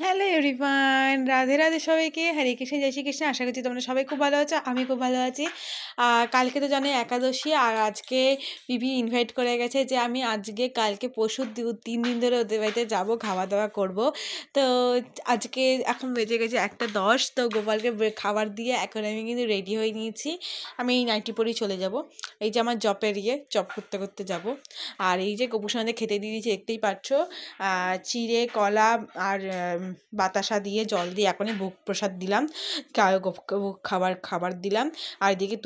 Hello everyone, Radhe Radhe সবাইকে। হরে কৃষ্ণ, জয় শ্রীকৃষ্ণ। আশা করছি তোমরা সবাই খুব ভালো আছো, আমি খুব ভালো আছি। কালকে তো জানো একাদশী, আর আজকে পিভি ইনভাইট করে গেছে যে আমি আজকে কালকে পরশু 3 দিন ধরে ওদের বাড়িতে যাবো, খাওয়া দাওয়া করব। তো আজকে এখন বেজে গেছে 1:10। তো গোপালকে খাবার দিয়ে এখন আমি কিন্তু রেডি হয়ে নিয়েছি। আমি এই নাইটি পরেই চলে যাব। এই যে আমার জবের জব করতে করতে যাব। আর এই যে গোপুর সঙ্গে খেতে দিয়ে দিয়েছি, দেখতেই পাচ্ছ। চিড়ে, কলা আর বাতাসা দিয়ে, জল দিয়ে এখনই ভোগ প্রসাদ দিলাম, খাবার দিলাম। আর এদিকে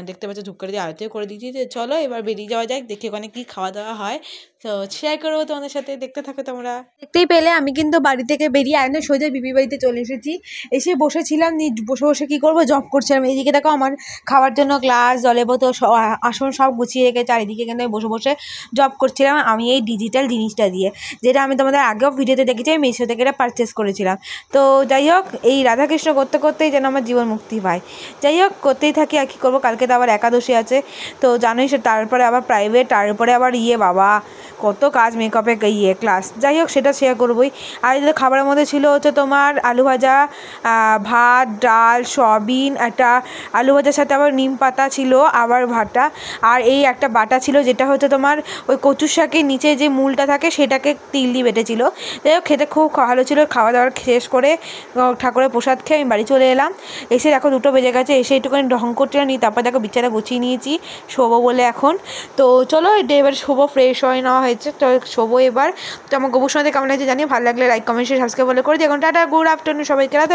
দেখতে পাচ্ছ ধূপকাঠি দিয়ে আরতিও করে দিয়েছি। তো চলো এবার বেরিয়ে যাওয়া যাক, দেখি ওখানে কী খাওয়া দাওয়া হয়। তো শেয়ার করবো তোমাদের সাথে, দেখতে থাকো তোমরা। দেখতেই পেলে আমি কিন্তু বাড়ি থেকে বেরিয়ে একদম সোজা বিবি বাড়িতে চলে এসেছি। এসে বসেছিলাম, বসে বসে কী করবো, জব করছিলাম। এইদিকে দেখো আমার খাওয়ার জন্য গ্লাস, জলের বোতল, আসন সব গুছিয়ে রেখেছে। আর এদিকে কিন্তু আমি বসে বসে জব করছিলাম আমি এই ডিজিটাল জিনিসটা দিয়ে, যেটা আমি তোমাদের আগেও ভিডিওতে দেখেছি। আমি মিশো থেকে এটা পারচেস করেছিলাম। তো যাই হোক, এই রাধাকৃষ্ণ করতে করতেই যেন আমার জীবন মুক্তি পায়। যাই হোক, করতেই থাকি। আর কী করবো, কালকে তো আবার একাদশী আছে। তো জানোই সে, তারপরে আবার প্রাইভেট, তারপরে আবার বাবা কত কাজ, মেকআপে ক্লাস। যাই হোক, সেটা শেয়ার করবোই। আর এই খাবারের মধ্যে ছিল হচ্ছে তোমার আলু ভাজা, ভাত, ডাল, সয়াবিন, একটা আলু ভাজার সাথে আবার নিম পাতা ছিল, আবার ভাটা। আর এই একটা বাটা ছিল, যেটা হচ্ছে তোমার ওই কচুর শাকের নিচে যে মূলটা থাকে সেটাকে তিল দিয়ে বেটেছিল। যাই হোক, খেতে খুব ভালো ছিল। খাওয়া দাওয়া শেষ করে ঠাকুরের প্রসাদ খেয়ে আমি বাড়ি চলে এলাম। এসে দেখো 2টো বেজে গেছে। এসে একটুখানি ঢং করতে নিই, তারপর দেখো বিছানা গুছিয়ে নিয়েছি শোবো বলে এখন। তো চলো এবার শোবো, ফ্রেশ হয়ে নেওয়া হয়েছে, তো শোবো এবার। তো আমার গোবর সঙ্গে কেমন লাগছে জানি, ভালো লাগলে লাইক, কমেন্ট, শেয়ার, সাবস্ক্রাইব বলে করে দিই। এখন টাটা, গুড আফটারনুন সবাইকে, রাতে।